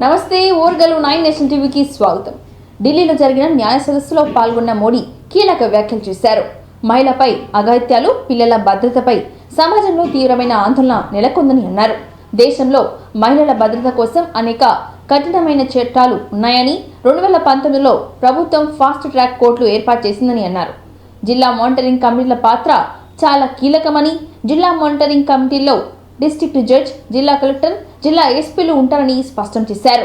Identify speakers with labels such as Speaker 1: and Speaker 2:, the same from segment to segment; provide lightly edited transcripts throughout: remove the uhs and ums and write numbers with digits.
Speaker 1: నమస్తే ఓర్గలు 9 నేషన్ టీవీకి స్వాగతం. ఢిల్లీలో జరిగిన న్యాయ సదస్సులో పాల్గొన్న మోడీ కీలక వ్యాఖ్యలు చేశారు. మహిళలపై అఘాయిత్యాలు, పిల్లల భద్రతపై సమాజంలో తీవ్రమైన ఆందోళన నెలకొందని అన్నారు. దేశంలో మహిళల భద్రత కోసం అనేక కఠినమైన చట్టాలు ఉన్నాయని 2019లో ప్రభుత్వం ఫాస్ట్ ట్రాక్ కోర్టులు ఏర్పాటు చేసిందని అన్నారు. జిల్లా మానిటరింగ్ కమిటీల పాత్ర చాలా కీలకమని, జిల్లా మానిటరింగ్ కమిటీల్లో డిస్ట్రిక్ట్ జడ్జ్, జిల్లా కలెక్టర్, జిల్లా ఎస్పీలు ఉంటారని స్పష్టం చేశారు.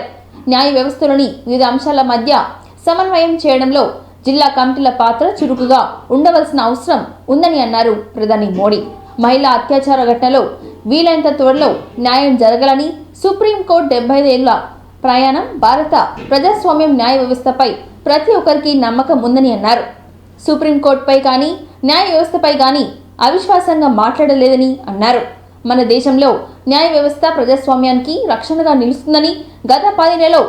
Speaker 1: న్యాయ వ్యవస్థలోని వివిధ అంశాల మధ్య సమన్వయం చేయడంలో జిల్లా కమిటీల పాత్ర చురుకుగా ఉండవలసిన అవసరం ఉందని అన్నారు ప్రధాని మోడీ. మహిళా అత్యాచార ఘటనలో వీలైనంత త్వరలో న్యాయం జరగాలని, సుప్రీంకోర్టు 75 ఏళ్ల ప్రయాణం, భారత ప్రజాస్వామ్యం న్యాయ వ్యవస్థపై ప్రతి ఒక్కరికి నమ్మకం ఉందని అన్నారు. సుప్రీంకోర్టుపై కానీ న్యాయ వ్యవస్థపై కానీ అవిశ్వాసంగా మాట్లాడలేదని అన్నారు. మన దేశంలో న్యాయ వ్యవస్థ ప్రజాస్వామ్యానికి రక్షణగా నిలుస్తుందని, గత 10 నెలల్లో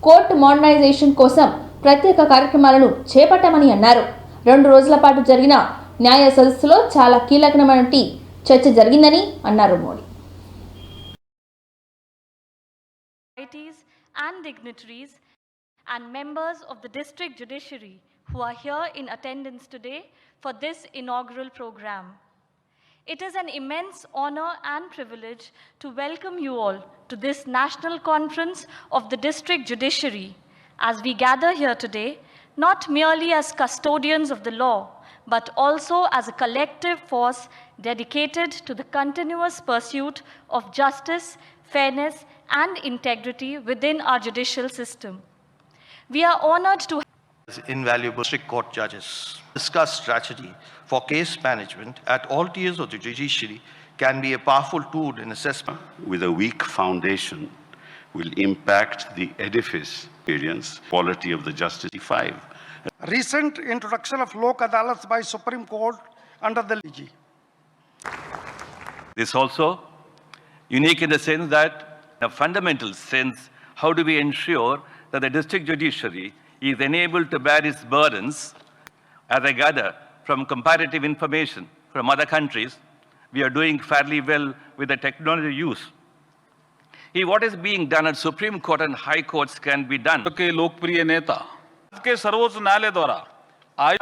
Speaker 1: కోర్టు మోడర్నైజేషన్ కోసం ప్రత్యేక కార్యక్రమాలను చేపట్టామని అన్నారు. 2 రోజుల పాటు జరిగిన న్యాయ సదస్సులో చాలా కీలకమైన చర్చ జరిగిందని అన్నారు Modi.
Speaker 2: And dignitaries and members of the district judiciary who are here in attendance today for this inaugural program. It is an immense honor and privilege to welcome you all to this national conference of the district judiciary as we gather here today, not merely as custodians of the law, but also as a collective force dedicated to the continuous pursuit of justice, fairness, and integrity within our judicial system. We are honored to
Speaker 3: invaluable district court judges. Discuss strategy for case management at all tiers of the judiciary can be a powerful tool in assessment.
Speaker 4: With a weak foundation will impact the edifice experience quality of the Justice 5.
Speaker 5: Recent introduction of Lok Adalats by Supreme Court under the LG.
Speaker 6: This also unique in the sense that, in a fundamental sense, how do we ensure that the district judiciary is enabled to bear its burdens? As I gather from comparative information from other countries, we are doing fairly well with the technology use. What is being done at Supreme Court and High Courts can be done.
Speaker 7: के लोकप्रिय नेता के सर्वोच्च न्यायालय द्वारा आय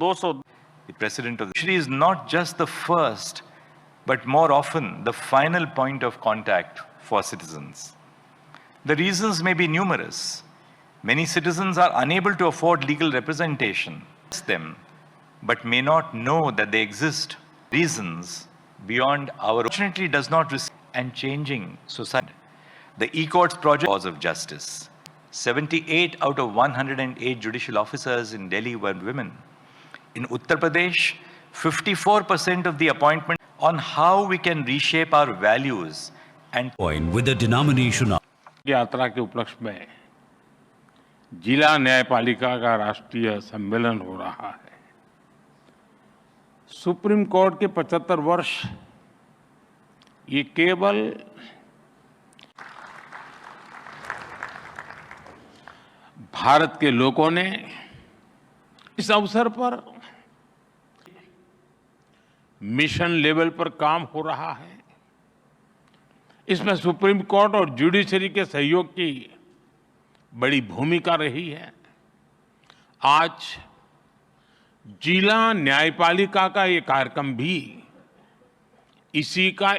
Speaker 7: 200
Speaker 8: The President of the judiciary is not just the first, but more often the final point of contact for citizens. The reasons may be numerous. Many citizens are unable to afford legal representation, but may not know that they exist. Reasons beyond our opportunity does not receive and changing society. The e-courts project cause of justice. 78 out of 108 judicial officers in Delhi were women. In Uttar Pradesh, 54% of the appointment on how we can reshape our values and
Speaker 9: with the denomination of
Speaker 7: यात्रा के उपलक्ष्य में जिला न्यायपालिका का राष्ट्रीय सम्मेलन हो रहा है. सुप्रीम कोर्ट के 75 वर्ष ये केवल भारत के लोगों ने इस अवसर पर मिशन लेवल पर काम हो रहा है. इसमें सुप्रीम कोर्ट और जुडिशरी के सहयोग की बड़ी भूमिका रही है. आज जिला न्यायपालिका का ये कार्यक्रम भी इसी का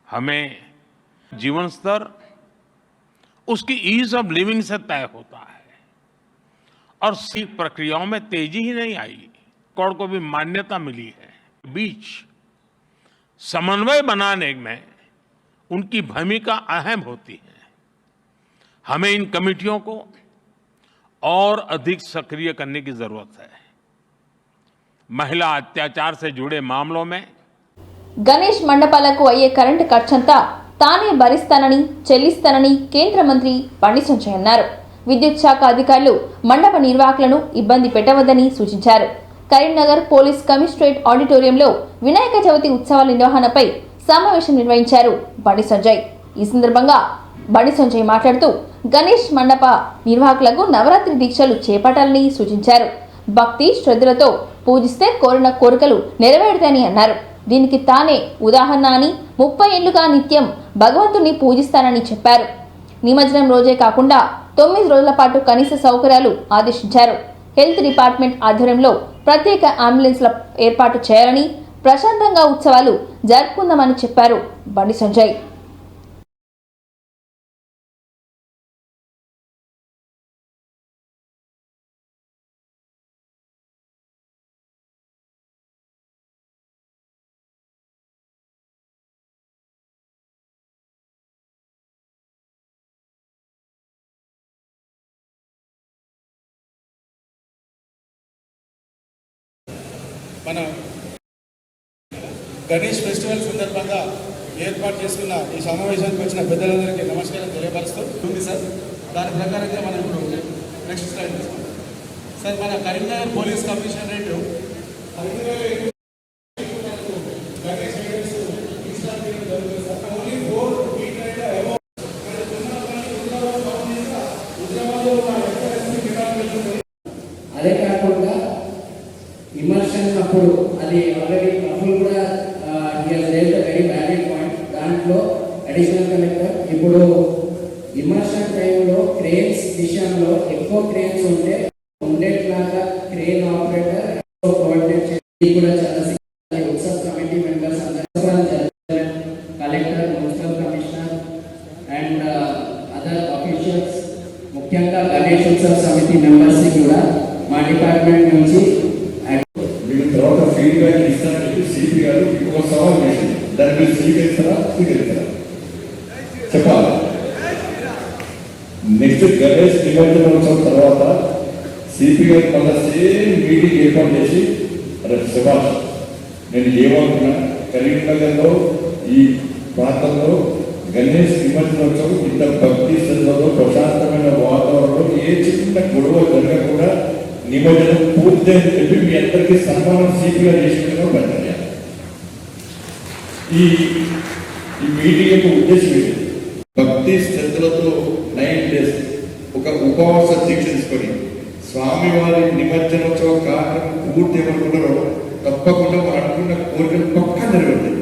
Speaker 7: हमें जीवन स्तर उसकी ईज ऑफ लिविंग से तय होता है और प्रक्रियाओं में तेजी ही नहीं आई. कोर्ट को भी मान्यता मिली है. बीच समन्वय बनाने में उनकी भूमिका अहम होती है. हमें इन कमेटियों को और अधिक सक्रिय करने की जरूरत है. महिला अत्याचार से जुड़े मामलों में
Speaker 1: గణేష్ మండపాలకు అయ్యే కరెంటు ఖర్చంతా తానే భరిస్తానని, చెల్లిస్తానని కేంద్ర మంత్రి బండి సంజయ్ అన్నారు. విద్యుత్ శాఖ అధికారులు మండప నిర్వాహకులను ఇబ్బంది పెట్టవద్దని సూచించారు. కరీంనగర్ పోలీస్ కమిషనరేట్ ఆడిటోరియంలో వినాయక చవితి ఉత్సవాల నిర్వహణపై సమావేశం నిర్వహించారు బండి సంజయ్. ఈ సందర్భంగా బండి సంజయ్ మాట్లాడుతూ గణేష్ మండప నిర్వాహకులకు నవరాత్రి దీక్షలు చేపట్టాలని సూచించారు. భక్తి శ్రద్ధలతో పూజిస్తే కోరిన కోరికలు నెరవేరుతాయని అన్నారు. దీనికి తానే ఉదాహరణ అని, 30 ఏళ్లుగా నిత్యం భగవంతుని పూజిస్తానని చెప్పారు. నిమజ్జనం రోజే కాకుండా 9 రోజుల పాటు కనీస సౌకర్యాలు ఆదేశించారు. హెల్త్ డిపార్ట్మెంట్ ఆధ్వర్యంలో ప్రత్యేక అంబులెన్స్ల ఏర్పాటు చేయాలని, ప్రశాంతంగా ఉత్సవాలు జరుపుకుందామని చెప్పారు బండి సంజయ్.
Speaker 10: మన గణేష్ ఫెస్టివల్ సందర్భంగా ఏర్పాటు చేసుకున్న ఈ సమావేశానికి వచ్చిన పెద్దలందరికీ నమస్కారం తెలియపరుస్తూ ఉంది సార్. దాని ప్రకారంగా మనం ఇప్పుడు నెక్స్ట్ స్లైడ్ సార్. మన కరీంనగర్ పోలీస్ కమిషనరేట్
Speaker 11: అదే కాకుండా ఇమర్షన్ అప్పుడు అది ఆల్రెడీ అప్పుడు కూడా వెరీ వ్యాలిడ్ పాయింట్. దాంట్లో అడిషనల్ కలెక్టర్ ఇప్పుడు ఇమర్షన్ టైంలో క్రేన్స్ విషయంలో ఎక్కువ క్రేన్స్ ఉంటే ఉండేట్లాగా క్రేన్ ఆపరేటర్ కోఆర్డినేట్ చేసి కూడా చాలా Utsav committee members collector, municipal commissioner and other officials, ముఖ్యంగా గణేష్ ఉత్సవ్ సమితి మెంబర్స్ కూడా మా డిపార్ట్మెంట్ నుంచి
Speaker 12: తర్వాత ఫీడ్బ్యాక్ ఇస్తారని చెప్పి సిపి గారు ఇంకొక సవాల్ చేసింది. దాన్ని మీరు స్వీకరిస్తారా చెప్పాలి. నెక్స్ట్ గణేష్ నిమజ్జనోత్సవం తర్వాత సిపి గారు మళ్ళీ సేమ్ మీటింగ్ ఏర్పాటు చేసి, అరే సుభాష్, నేను ఏమనుకున్నా కరీంనగర్లో ఈ ప్రాంతంలో గణేష్ నిమజ్జనోత్సవం ఇంత భక్తి శ్రద్ధలో ప్రశాంతమైన వాతావరణంలో ఏ చిన్న గొడవ జరగకుండా నిమజ్జనం పూర్తయింది చెప్పి మీ అందరికీ సన్మానం సిపిగా చేసినట్టుగా పెట్టాలి. ఈ మీటింగ్ యొక్క ఉద్దేశం ఏంటి? భక్తి శ్రద్ధలతో 9 days ఒక ఉపవాస దీక్ష తీసుకొని స్వామివారి నిమజ్జనోత్సవ కార్యక్రమం పూర్తి ఏమనుకున్నారో తప్పకుండా మనం అనుకున్న కోరికలు పక్కా నెరవేరుతాయి.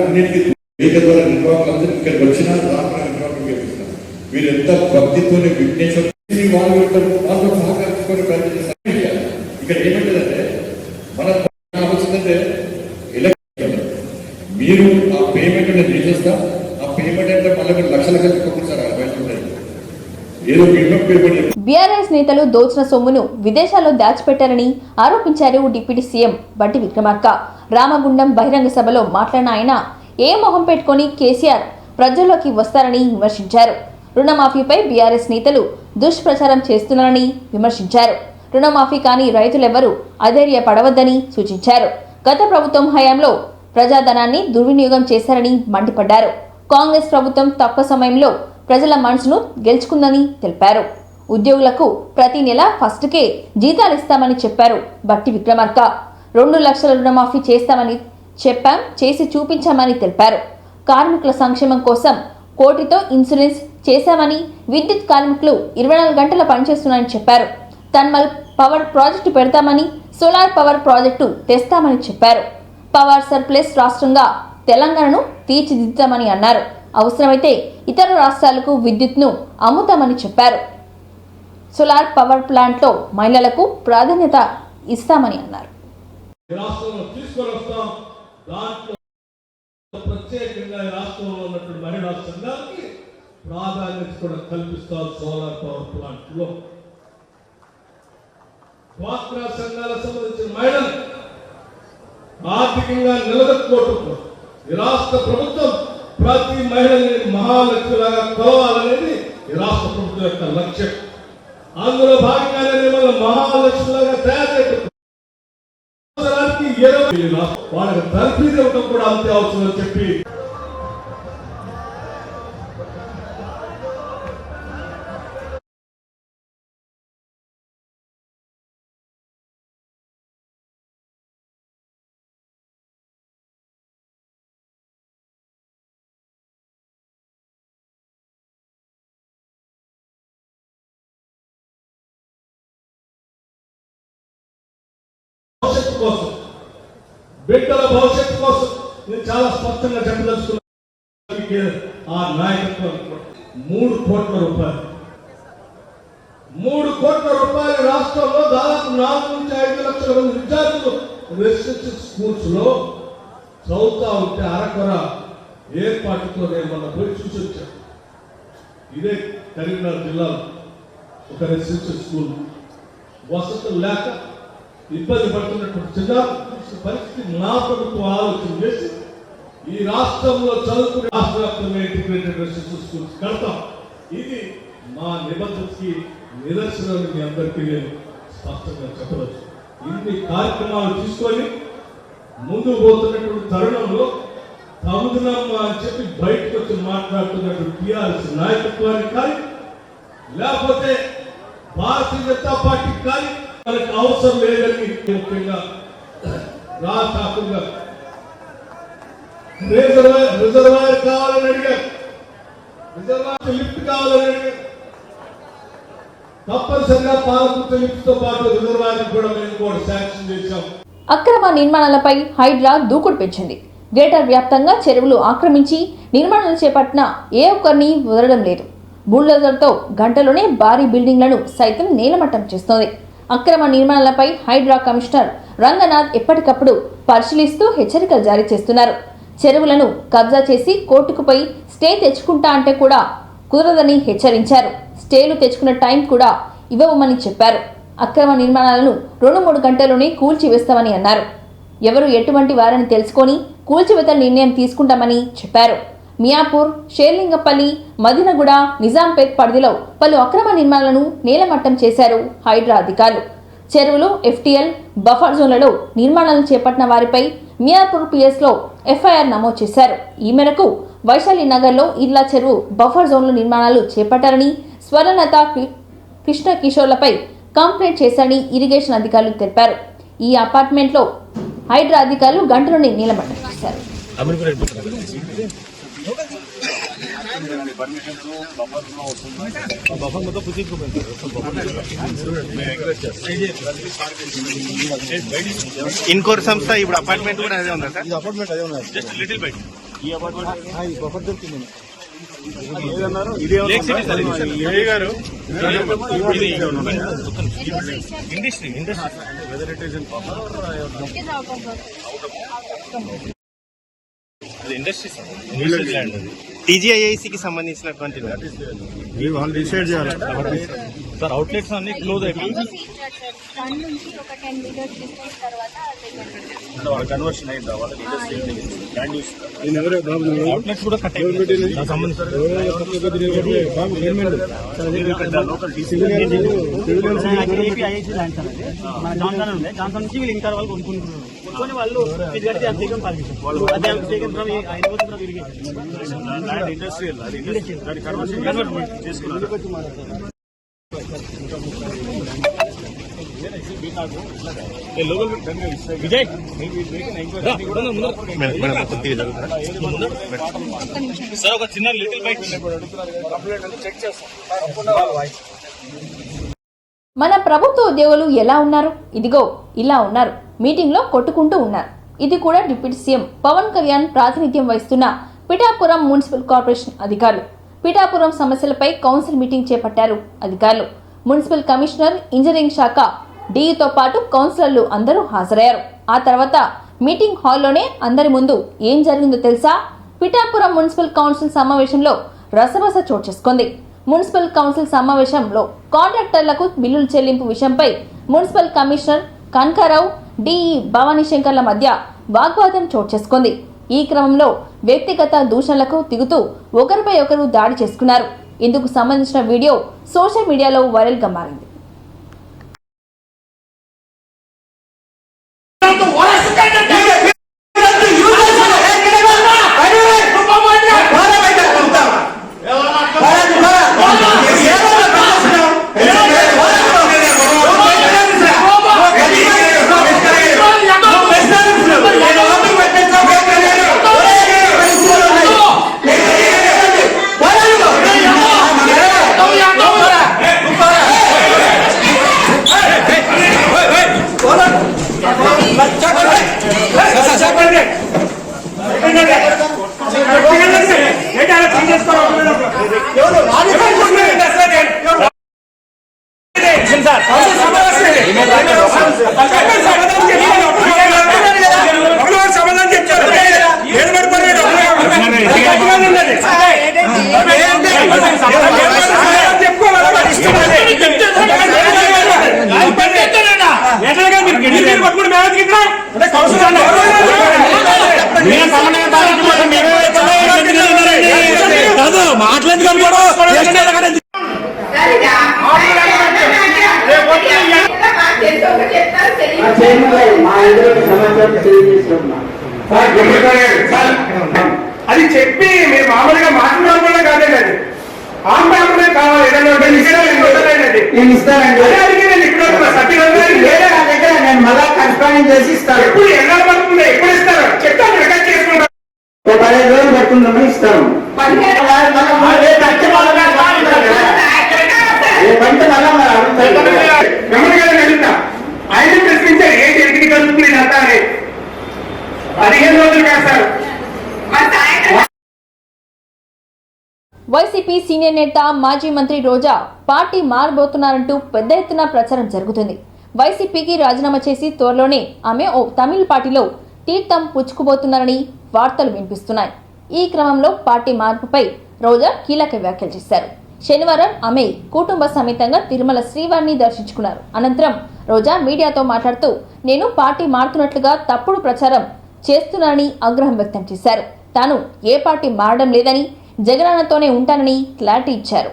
Speaker 12: అన్నింటికీ వేదిక ద్వారా నిర్వాహకులందరూ ఇక్కడికి వచ్చినా రాకుండా నిర్వాహకులు చేస్తున్నారు. మీరు ఎంత భక్తితోనే విఘ్నేశ్వర వాళ్ళు వాళ్ళతో సహకరించుకొని ఇక్కడ ఏమంటుందంటే మన కావాల్సిందంటే మీరు ఆ పేమెంట్ నేను చేసేస్తా. ఆ పేమెంట్ అంటే మళ్ళీ మీరు లక్షల కట్టుకుంటారు బయట ఏదో పేమెంట్.
Speaker 1: బీఆర్ఎస్ నేతలు దోచిన సొమ్మును విదేశాల్లో దాచిపెట్టారని ఆరోపించారు డిప్యూటీ సీఎం బండి విక్రమార్క. రామగుండం బహిరంగ సభలో మాట్లాడిన ఆయన ఏ మొహం పెట్టుకొని కేసీఆర్ ప్రజల్లోకి వస్తారని విమర్శించారు. రుణమాఫీపై బీఆర్ఎస్ నేతలు దుష్ప్రచారం చేస్తున్నారని విమర్శించారు. రుణమాఫీ కాని రైతులెవరూ అధైర్యపడవద్దని సూచించారు. గత ప్రభుత్వం హయాంలో ప్రజాధనాన్ని దుర్వినియోగం చేశారని మండిపడ్డారు. కాంగ్రెస్ ప్రభుత్వం తక్కువ సమయంలో ప్రజల మనసును గెలుచుకుందని తెలిపారు. ఉద్యోగులకు ప్రతి నెల ఫస్ట్కే జీతాలు ఇస్తామని చెప్పారు బట్టి విక్రమార్క. 2 లక్షల రుణమాఫీ చేస్తామని చెప్పాం, చేసి చూపించామని తెలిపారు. కార్మికుల సంక్షేమం కోసం 1 కోటితో ఇన్సూరెన్స్ చేశామని, విద్యుత్ కార్మికులు 24 గంటల పనిచేస్తున్నారని చెప్పారు. థర్మల్ పవర్ ప్రాజెక్టు పెడతామని, సోలార్ పవర్ ప్రాజెక్టు తెస్తామని చెప్పారు. పవర్ సర్ప్లస్ రాష్ట్రంగా తెలంగాణను తీర్చిదిద్దామని అన్నారు. అవసరమైతే ఇతర రాష్ట్రాలకు విద్యుత్ను అమ్ముతామని చెప్పారు. సోలార్ పవర్ ప్లాంట్లో మహిళలకు ప్రాధాన్యత ఇస్తామని అన్నారు.
Speaker 13: ప్రత్యేకంగా రాష్ట్రంలో ఉన్నటువంటి మహిళా సంఘాలకి ప్రాధాన్యత కూడా కల్పిస్తారు. సోలార్ పవర్ ప్లాంట్ లో డ్వాక్రా సంఘాలకు సంబంధించిన మహిళలు ఆర్థికంగా నిలదొక్కుకోవటం ఈ రాష్ట్ర ప్రభుత్వం ప్రతి మహిళని మహాలక్ష్మిలాగా కొలవాలనేది ఈ రాష్ట్ర ప్రభుత్వం యొక్క లక్ష్యం. అందులో భాగంగానే మిమ్మల్ని మహాలక్ష్మిలాగా తయారు చేయడం, వాళ్ళకి తర్ఫీదు ఇవ్వడం కూడా అంతే అవసరం అని చెప్పి భవిష్యత్తు కోసం, బిడ్డల భవిష్యత్తు కోసం నేను చాలా స్పష్టంగా చెప్పదలుచుకున్నాను. ఆ నాయకత్వం 3 కోట్ల రూపాయలు 3 కోట్ల రూపాయల రాష్ట్రంలో దాదాపు 4 నుంచి 5 లక్షల మంది విద్యార్థులు రెసిడెన్షియల్ స్కూల్స్ లో చదువుతా ఉంటే అరకొర ఏర్పాటుతో నేను మొన్న పోయి చూసి వచ్చాను. ఇదే కరీంనగర్ జిల్లాలో ఒక రెసిడెన్షియల్ స్కూల్ వసతులు లేక ఇబ్బంది పడుతున్నటువంటి చిన్న పరిస్థితి నా ప్రభుత్వం ఆలోచన చేసి ఈ రాష్ట్రంలో చదువుకునే రాష్ట్ర వ్యాప్తంగా ఇంటిగ్రేటెడ్ రెసిడెన్షియల్ స్కూల్స్ కడతాం. ఇది మా నిబద్ధతకి నిదర్శనం. మీ అందరికీ నేను స్పష్టంగా చెప్పవచ్చు. ఇన్ని కార్యక్రమాలు తీసుకొని ముందుకు పోతున్నటువంటి తరుణంలో తగుదనమ్మా అని చెప్పి బయటకు వచ్చి మాట్లాడుతున్నటువంటి టీఆర్ఎస్ నాయకత్వానికి కానీ లేకపోతే భారతీయ జనతా పార్టీకి కానీ మనకు అవసరం లేదని ముఖ్యంగా రాష్ట్రంగా రిజర్వాయర్ కావాలని అడిగారు. రిజర్వాయర్ లిఫ్ట్ కావాలని అడిగారు. తప్పనిసరిగా పాలకుర్తి లిఫ్ట్ తో పాటు రిజర్వాయర్ కూడా మేము కూడా శాంక్షన్ చేశాం.
Speaker 1: అక్రమ నిర్మాణాలపై హైడ్రా దూకుడు పెంచింది. గ్రేటర్ వ్యాప్తంగా చెరువులు ఆక్రమించి నిర్మాణాలు చేపట్టిన ఏ ఒక్కరిని వదలడం లేదు. బుల్డోజర్తో గంటలోనే భారీ బిల్డింగ్లను సైతం నేలమట్టం చేస్తోంది. అక్రమ నిర్మాణాలపై హైడ్రా కమిషనర్ రంగనాథ్ ఎప్పటికప్పుడు పరిశీలిస్తూ హెచ్చరికలు జారీ చేస్తున్నారు. చెరువులను కబ్జా చేసి కోర్టుకు పోయి స్టే తెచ్చుకుంటా అంటే కూడా కుదరదని హెచ్చరించారు. స్టేలు తెచ్చుకున్న టైం కూడా ఇవ్వమని చెప్పారు. అక్రమ నిర్మాణాలను 2-3 గంటల్లోనే కూల్చివేస్తామని అన్నారు. ఎవరు ఎటువంటి వారని తెలుసుకొని కూల్చివేతల నిర్ణయం తీసుకుంటామని చెప్పారు. మియాపూర్, షేర్లింగపల్లి, మదినగూడ, నిజాంపేట్ పరిధిలో పలు అక్రమ నిర్మాణాలను నేలమట్టం చేశారు హైడ్రా అధికారులు. చెరువులు, FTL, బఫర్ జోన్లలో నిర్మాణాలను చేపట్టిన వారిపై మియాపూర్ PS లో FIR నమోదు చేశారు. ఈ మేరకు వైశాలి నగర్లో ఇర్లా చెరువు బఫర్ జోన్లో నిర్మాణాలు చేపట్టారని, స్వర్ణలత, కృష్ణ కిషోర్లపై కంప్లైంట్ చేశారని ఇరిగేషన్ అధికారులు తెలిపారు. ఈ అపార్ట్మెంట్లో హైడ్రా అధికారులు గంటలోనే నీలమట్టం చేశారు.
Speaker 14: ఇన్కోర్ సంస్థ ఇప్పుడు అపార్ట్మెంట్ కూడా అదే ఉందా సార్?
Speaker 10: అపార్ట్మెంట్ అదే ఉన్నది.
Speaker 14: జస్ట్ లిటిల్ బైట్
Speaker 10: ఈ అపార్ట్మెంట్ బఫర్ దొరికింది.
Speaker 14: టీజీఐఐసికి సంబంధించినటువంటి
Speaker 10: వాళ్ళు డిసైడ్ చేయాలి
Speaker 14: సార్. అవుట్లెట్స్ అన్ని క్లోజ్ అయిపోయి కన్వర్షన్ అయిందా? అవుట్లెట్స్ కూడా కట్ ఇండస్ట్రియల్ చేసుకున్నారు. విజయ్ సార్ ఒక చిన్న లిటిల్ బైట్ చెక్ చేస్తాం.
Speaker 1: మన ప్రభుత్వ ఉద్యోగులు ఎలా ఉన్నారు? ఇదిగో ఇలా ఉన్నారు. మీటింగ్లో కొట్టుకుంటూ ఉన్నారు. ఇది కూడా డిప్యూటీ సీఎం పవన్ కళ్యాణ్ ప్రాతినిధ్యం వహిస్తున్న పిఠాపురం మున్సిపల్ కార్పొరేషన్ అధికారులు. పిఠాపురం సమస్యలపై కౌన్సిల్ మీటింగ్ చేపట్టారు అధికారులు. మున్సిపల్ కమిషనర్, ఇంజనీరింగ్ శాఖ డీఈతో పాటు కౌన్సిలర్లు అందరూ హాజరయ్యారు. ఆ తర్వాత మీటింగ్ హాల్లోనే అందరి ముందు ఏం జరిగిందో తెలుసా? పిఠాపురం మున్సిపల్ కౌన్సిల్ సమావేశంలో రసరస చోటు చేసుకుంది. మున్సిపల్ కౌన్సిల్ సమావేశంలో కాంట్రాక్టర్లకు బిల్లుల చెల్లింపు విషయంపై municipal commissioner Kanakarao, DE Bhavani శంకర్ల మధ్య వాగ్వాదం చోటు చేసుకుంది. ఈ క్రమంలో వ్యక్తిగత దూషణలకు దిగుతూ ఒకరిపై ఒకరు దాడి చేసుకున్నారు. ఇందుకు సంబంధించిన వీడియో సోషల్ మీడియాలో వైరల్గా మారింది.
Speaker 10: అది చెప్పి మీరు మామూలుగా మాట్లాడడం కాదండి, అది ఆన్ పేపర్ కావాలి. నేను ఇస్తానండి, నేను మళ్ళా కన్స్పాండింగ్ చేసి ఇస్తాను. ఎప్పుడు ఎలా పడుతుంది, ఎప్పుడు ఇస్తారు చెప్తాను, రికార్డ్ చేసుకుంటాను. 15 రోజులు పడుతుందమ్మా, ఇస్తాను. ఆయన ప్రశ్నించారు ఏంటి ఎక్కడికి కలుపుతుంది ఇదంతా అని. 15 రోజులు కాదు సార్.
Speaker 1: వైసీపీ సీనియర్ నేత మాజీ మంత్రి రోజా పార్టీ మారబోతున్నారంటూ పెద్ద ఎత్తున ప్రచారం జరుగుతుంది. వైసీపీకి రాజీనామా చేసి త్వరలోనే ఆమె ఓ తమిళ పార్టీలో తీర్థం పుచ్చుకుపోతున్నారని వార్తలు వినిపిస్తున్నాయి. ఈ క్రమంలో పార్టీ మార్పుపై రోజా కీలక వ్యాఖ్యలు చేశారు. శనివారం ఆమె కుటుంబ సమేతంగా తిరుమల శ్రీవారిని దర్శించుకున్నారు. అనంతరం రోజా మీడియాతో మాట్లాడుతూ నేను పార్టీ మారుతున్నట్లుగా తప్పుడు ప్రచారం చేస్తున్నారని ఆగ్రహం వ్యక్తం చేశారు. తాను ఏ పార్టీ మారడం లేదని, జగనన్నతోనే ఉంటానని క్లారిటీ ఇచ్చారు.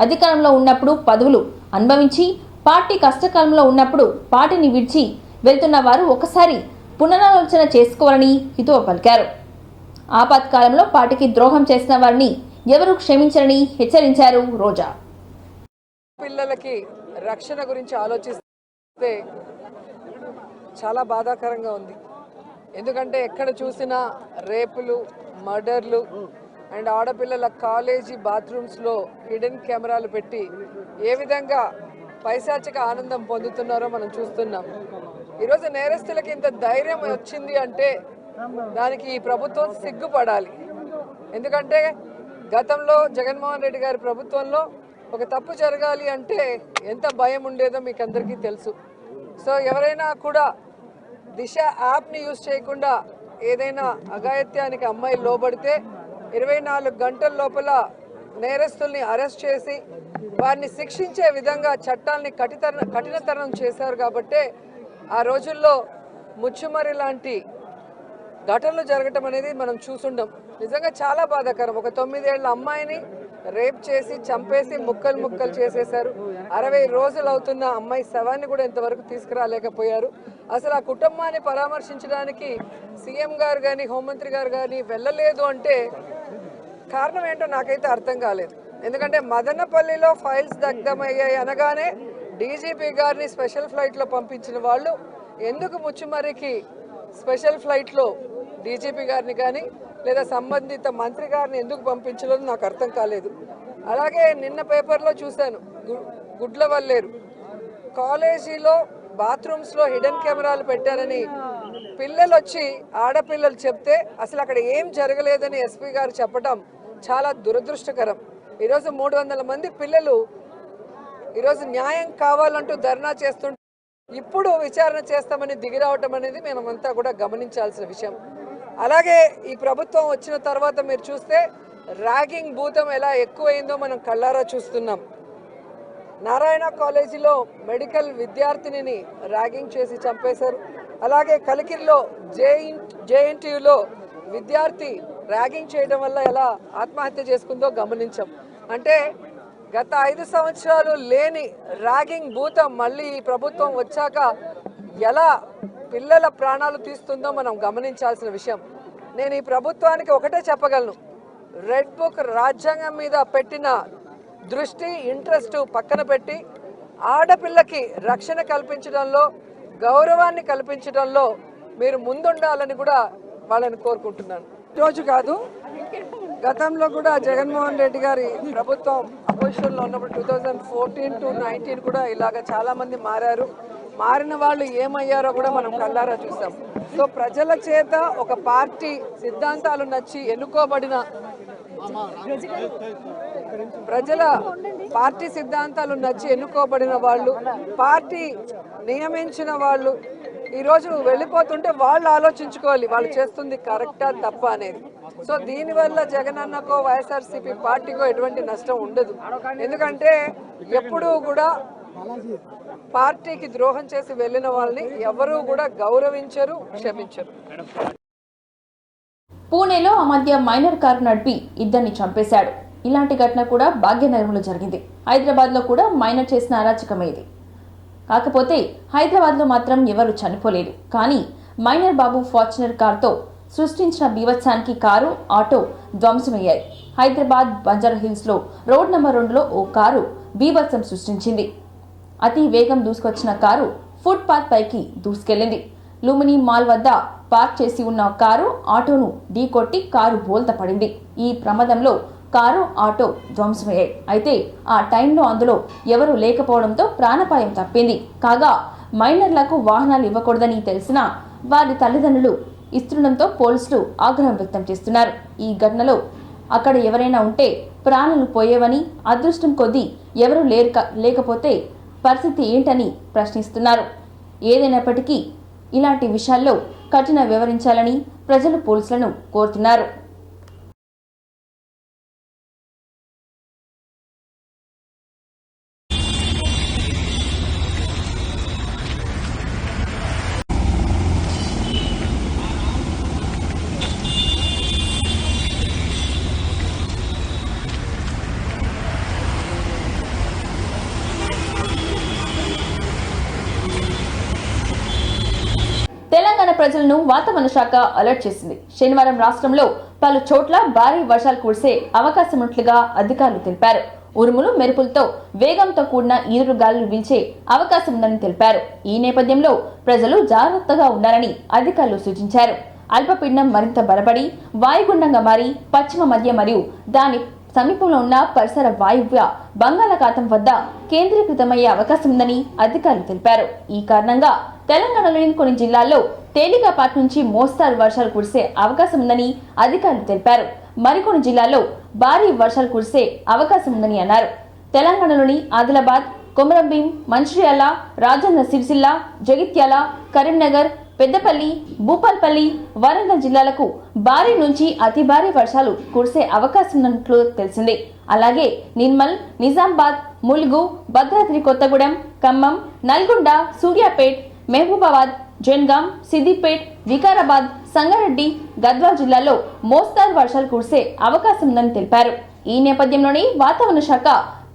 Speaker 1: అధికారంలో ఉన్నప్పుడు పదవులు అనుభవించి పార్టీ కష్టకాలంలో ఉన్నప్పుడు పార్టీని విడిచి వెళ్తున్న వారు ఒకసారి పునరాలోచన చేసుకోవాలని హితవు పలికారు. ఆపత్కాలంలో పార్టీకి ద్రోహం చేసిన వారిని ఎవరూ క్షమించరని హెచ్చరించారు రోజా.
Speaker 15: పిల్లలకి రక్షణ గురించి ఆలోచిస్తే చాలా బాధాకరంగా ఉంది. ఎందుకంటే ఎక్కడ చూసినా రేపులు, మర్డర్లు అండ్ ఆడపిల్లల కాలేజీ బాత్రూమ్స్లో హిడెన్ కెమెరాలు పెట్టి ఏ విధంగా పైశాచిక ఆనందం పొందుతున్నారో మనం చూస్తున్నాం. ఈరోజు నేరస్తులకి ఇంత ధైర్యం వచ్చింది అంటే దానికి ఈ ప్రభుత్వం సిగ్గుపడాలి. ఎందుకంటే గతంలో జగన్మోహన్ రెడ్డి గారి ప్రభుత్వంలో ఒక తప్పు జరగాలి అంటే ఎంత భయం ఉండేదో మీకు అందరికీ తెలుసు. సో ఎవరైనా కూడా దిశ యాప్ని యూజ్ చేయకుండా ఏదైనా అఘాయిత్యానికి అమ్మాయి లోబడితే 24 గంటల లోపల నేరస్తుల్ని అరెస్ట్ చేసి వారిని శిక్షించే విధంగా చట్టాలని కఠినతరం చేశారు. కాబట్టి ఆ రోజుల్లో ముచ్చుమరి లాంటి ఘటనలు జరగటం అనేది మనం చూసుండం. నిజంగా చాలా బాధాకరం. ఒక 9 ఏళ్ల అమ్మాయిని రేప్ చేసి చంపేసి ముక్కలు ముక్కలు చేసేశారు. 60 రోజులు అవుతున్న అమ్మాయి శవాన్ని కూడా ఇంతవరకు తీసుకురాలేకపోయారు. అసలు ఆ కుటుంబాన్ని పరామర్శించడానికి సీఎం గారు కానీ హోంమంత్రి గారు కానీ వెళ్ళలేదు అంటే కారణం ఏంటో నాకైతే అర్థం కాలేదు. ఎందుకంటే మదనపల్లిలో ఫైల్స్ దగ్ధమయ్యాయి అనగానే డీజీపీ గారిని స్పెషల్ ఫ్లైట్లో పంపించిన వాళ్ళు ఎందుకు ముచ్చుమరికి స్పెషల్ ఫ్లైట్లో డీజీపీ గారిని కానీ లేదా సంబంధిత మంత్రి గారిని ఎందుకు పంపించలేదు నాకు అర్థం కాలేదు. అలాగే నిన్న పేపర్లో చూశాను, గుడ్లవల్లేరు కాలేజీలో బాత్రూమ్స్లో హిడెన్ కెమెరాలు పెట్టారని పిల్లలు వచ్చి ఆడపిల్లలు చెప్తే అసలు అక్కడ ఏం జరగలేదని ఎస్పీ గారు చెప్పడం చాలా దురదృష్టకరం. ఈరోజు 300 మంది పిల్లలు ఈరోజు న్యాయం కావాలంటూ ధర్నా చేస్తుంటే ఇప్పుడు విచారణ చేస్తామని దిగిరావటం అనేది మేమంతా కూడా గమనించాల్సిన విషయం. అలాగే ఈ ప్రభుత్వం వచ్చిన తర్వాత మీరు చూస్తే ర్యాగింగ్ భూతం ఎలా ఎక్కువైందో మనం కళ్ళారా చూస్తున్నాం. నారాయణ కాలేజీలో మెడికల్ విద్యార్థినిని ర్యాగింగ్ చేసి చంపేశారు. అలాగే కలికిరిలో జేఎన్టీయూలో విద్యార్థి ర్యాగింగ్ చేయడం వల్ల ఎలా ఆత్మహత్య చేసుకుందో గమనించాం. అంటే గత 5 సంవత్సరాలు లేని ర్యాగింగ్ భూతం మళ్ళీ ఈ ప్రభుత్వం వచ్చాక ఎలా పిల్లల ప్రాణాలు తీస్తుందో మనం గమనించాల్సిన విషయం. నేను ఈ ప్రభుత్వానికి ఒకటే చెప్పగలను, రెడ్ బుక్ రాజ్యాంగం మీద పెట్టిన దృష్టి ఇంట్రెస్ట్ పక్కన పెట్టి ఆడపిల్లకి రక్షణ కల్పించడంలో గౌరవాన్ని కల్పించడంలో మీరు ముందుండాలని కూడా వాళ్ళని కోరుకుంటున్నాను. ఈరోజు కాదు, గతంలో కూడా జగన్మోహన్ రెడ్డి గారి ప్రభుత్వం అపోజిషన్లో ఉన్నప్పుడు 2014 to 19 కూడా ఇలాగ చాలామంది మారారు. మారిన వాళ్ళు ఏమయ్యారో కూడా మనం కళ్ళారా చూసాం. సో ప్రజల చేత ఒక పార్టీ సిద్ధాంతాలు నచ్చి ఎన్నుకోబడిన ప్రజల పార్టీ సిద్ధాంతాలు నచ్చి ఎన్నుకోబడిన వాళ్ళు, పార్టీ నియమించిన వాళ్ళు ఈరోజు వెళ్ళిపోతుంటే వాళ్ళు ఆలోచించుకోవాలి వాళ్ళు చేస్తుంది కరెక్టా తప్ప అనేది. సో దీనివల్ల జగన్ అన్నకో వైఎస్ఆర్సీపీ పార్టీకో ఎటువంటి నష్టం ఉండదు. ఎందుకంటే ఎప్పుడూ కూడా పార్టీకి ద్రోహం చేసి వెళ్ళిన వాళ్ళని ఎవరూ కూడా గౌరవించరు, క్షమించరు.
Speaker 1: పూణేలో ఆ మధ్య మైనర్ కారు నడిపి ఇద్దరిని చంపేశాడు. ఇలాంటి ఘటన కూడా భాగ్యనగరంలో జరిగింది. హైదరాబాద్లో కూడా మైనర్ చేసిన అరాచకమే ఇది. కాకపోతే హైదరాబాద్లో మాత్రం ఎవరు చనిపోలేదు. కానీ మైనర్ బాబు ఫార్చునర్ కారుతో సృష్టించిన బీభత్సానికి కారు, ఆటో ధ్వంసమయ్యాయి. హైదరాబాద్ బంజారా హిల్స్లో రోడ్ నెంబర్ 2లో ఓ కారు బీభత్సం సృష్టించింది. అతి వేగం దూసుకొచ్చిన కారు ఫుట్పాత్ పైకి దూసుకెళ్లింది. లూమినీ మాల్ వద్ద పార్క్ చేసి ఉన్న కారు ఆటోను ఢీకొట్టి కారు బోల్తా పడింది. ఈ ప్రమాదంలో కారు, ఆటో ధ్వంసమయ్యాయి. అయితే ఆ టైంలో అందులో ఎవరూ లేకపోవడంతో ప్రాణాపాయం తప్పింది. కాగా మైనర్లకు వాహనాలు ఇవ్వకూడదని తెలిసినా వారి తల్లిదండ్రులు ఇస్తుండటంతో పోలీసులు ఆగ్రహం వ్యక్తం చేస్తున్నారు. ఈ ఘటనలో అక్కడ ఎవరైనా ఉంటే ప్రాణాలు పోయేవని, అదృష్టం కొద్దీ ఎవరూ లేకపోతే పరిస్థితి ఏంటని ప్రశ్నిస్తున్నారు. ఏదైనప్పటికీ ఇలాంటి విషయాల్లో కఠిన వివరించాలని ప్రజలు పోలీసులను కోరుతున్నారు. తెలంగాణ ప్రజలను వాతావరణ శాఖ అలర్ట్ చేసింది. శనివారం రాష్ట్రంలో పలు చోట్ల భారీ వర్షాలు కురిసే అవకాశం ఉన్నట్లుగా అధికారులు తెలిపారు. ఉరుములు, మెరుపులతో వేగంతో కూడిన ఈదురు గాలులు వీల్చే అవకాశం ఉందని తెలిపారు. ఈ నేపథ్యంలో ప్రజలు జాగ్రత్తగా ఉండాలని అధికారులు సూచించారు. అల్పపీడనం మరింత బలపడి వాయుగుండంగా మారి పశ్చిమ మధ్య మరియు దాని సమీపంలో ఉన్న పరిసర వాయువ్య బంగాళాఖాతం వద్ద కేంద్రీకృతమయ్యే అవకాశం ఉందని అధికారులు తెలిపారు. ఈ కారణంగా తెలంగాణలోని కొన్ని జిల్లాల్లో తేలికపాటి నుంచి మోస్తారు వర్షాలు కురిసే అవకాశం ఉందని అధికారులు తెలిపారు. మరికొన్ని జిల్లాల్లో భారీ వర్షాలు కురిసే అవకాశం ఉందని అన్నారు. తెలంగాణలోని ఆదిలాబాద్, కొమరంభీం, మంచిర్యాల, రాజన్న సిరిసిల్ల, జగిత్యాల, కరీంనగర్, పెద్దపల్లి, భూపాల్పల్లి, వరంగల్ జిల్లాలకు భారీ నుంచి అతి భారీ వర్షాలు కురిసే అవకాశం ఉన్నట్లు తెలిసింది. అలాగే నిర్మల్, నిజామాబాద్, ములుగు, భద్రాద్రి కొత్తగూడెం, ఖమ్మం, నల్గొండ, సూర్యాపేట్, మహబూబాబాద్, జన్గాం, సిద్దిపేట్, వికారాబాద్, సంగారెడ్డి, గద్వాల్ జిల్లాల్లో మోస్తారు వర్షాలు కురిసే అవకాశం ఉందని తెలిపారు. ఈ నేపథ్యంలోనే వాతావరణ శాఖ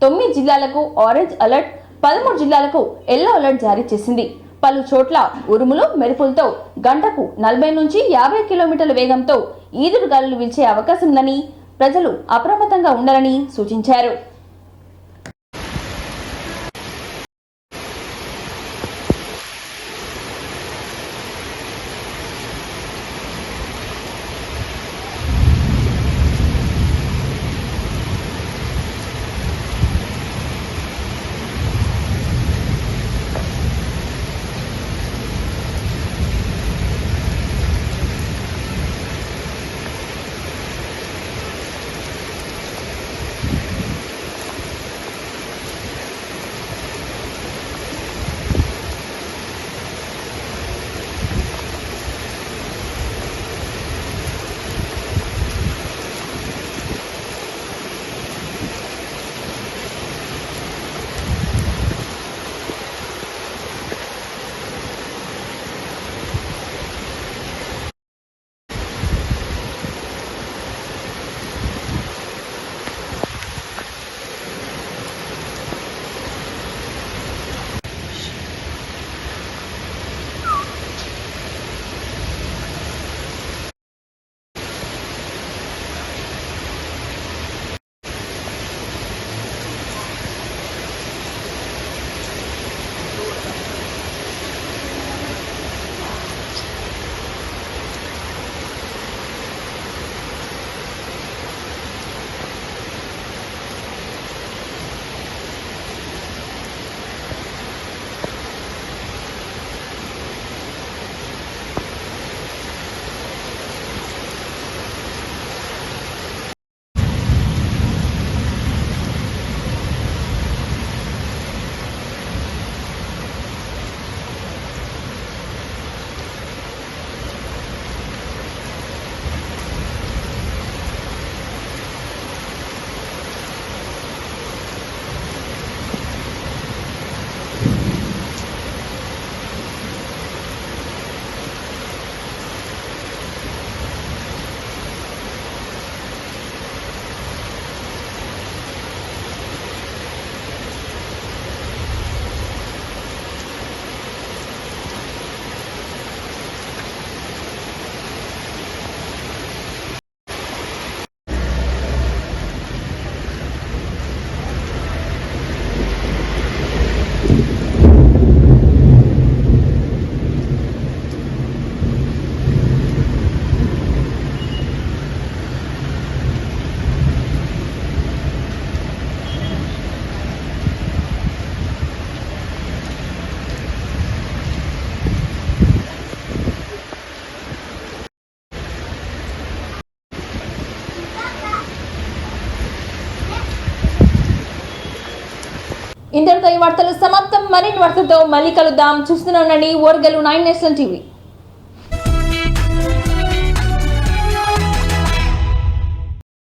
Speaker 1: 9 జిల్లాలకు ఆరెంజ్ అలర్ట్, 13 జిల్లాలకు ఎల్లో అలర్ట్ జారీ చేసింది. పలు చోట్ల ఉరుములు, మెరుపులతో గంటకు 40 నుంచి 50 కిలోమీటర్ల వేగంతో ఈదురు గాలులు వీల్చే అవకాశం ఉందని ప్రజలు అప్రమత్తంగా ఉండాలని సూచించారు. ఇంతటితో ఈ వార్తలు సమాప్తం. మరిన్ని వార్తలతో మళ్ళీ కలుద్దాం. చూస్తూనే ఉండండి ఓర్గలు 9 నేషనల్ టీవీ.